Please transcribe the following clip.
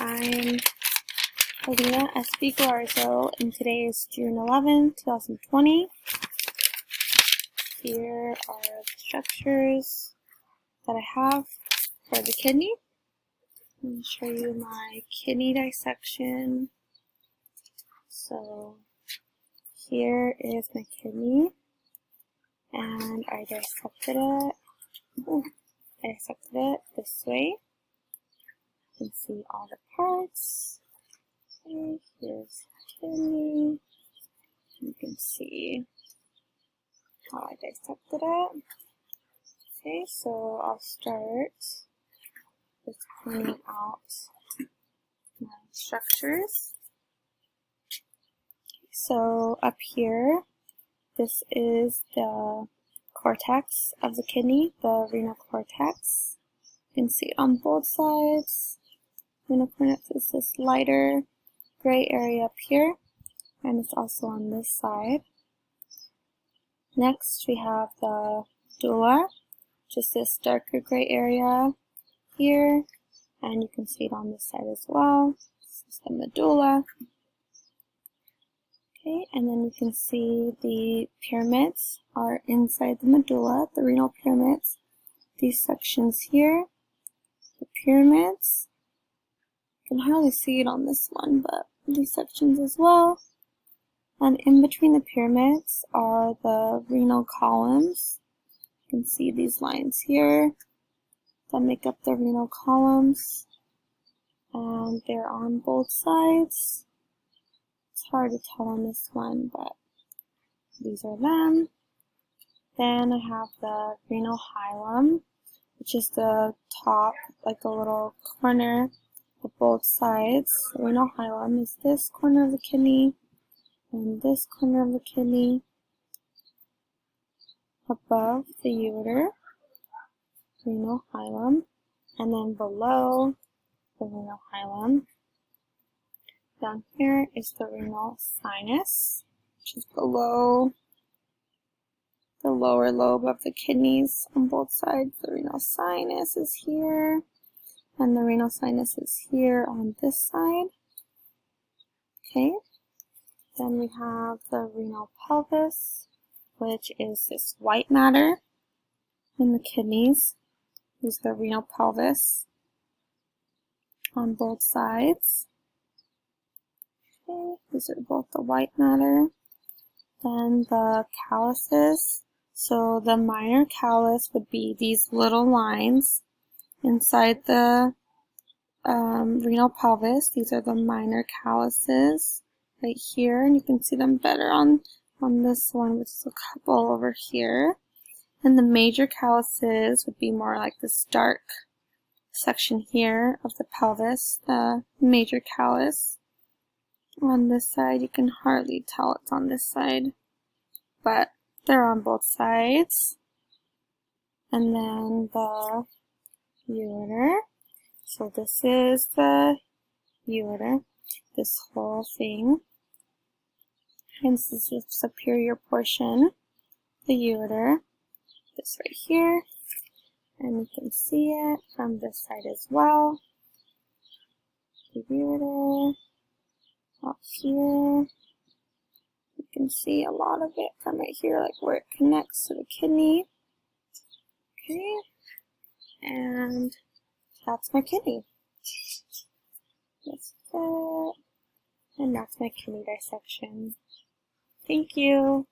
I'm Alina S.B. Garzo, and today is June 11, 2020. Here are the structures that I have for the kidney. I'm going to show you my kidney dissection. So here is my kidney, and I dissected it this way. You can see all the parts. Okay, here's the kidney. You can see how I dissected it. Okay, so I'll start with pointing out my structures. So up here, this is the cortex of the kidney, the renal cortex. You can see it on both sides. Renal cortex is this lighter gray area up here, and it's also on this side. Next, we have the medulla, just this darker gray area here, and you can see it on this side as well. This is the medulla. Okay, and then you can see the pyramids are inside the medulla, the renal pyramids. These sections here, the pyramids. You can hardly see it on this one, but these sections as well. And in between the pyramids are the renal columns. You can see these lines here that make up the renal columns, and they're on both sides. It's hard to tell on this one, but these are them. Then I have the renal hilum, which is the top, like the little corner of both sides. The renal hilum is this corner of the kidney and this corner of the kidney above the ureter, renal hilum, and then below the renal hilum, down here is the renal sinus, which is below the lower lobe of the kidneys on both sides. The renal sinus is here, and the renal sinus is here on this side. Okay, then we have the renal pelvis, which is this white matter in the kidneys. This is the renal pelvis on both sides. Okay, these are both the white matter. Then the calyces. So the minor callus would be these little lines inside the renal pelvis. These are the minor calluses right here, and you can see them better on this one, which is a couple over here. And the major calluses would be more like this dark section here of the pelvis, the major callus. On this side, you can hardly tell it's on this side, but they're on both sides. And then the ureter. So this is the ureter, this whole thing. And this is the superior portion, the ureter, this right here. And you can see it from this side as well. The ureter, up here. You can see a lot of it from right here, like where it connects to the kidney. Okay, and that's my kidney. That's it. And that's my kidney dissection. Thank you.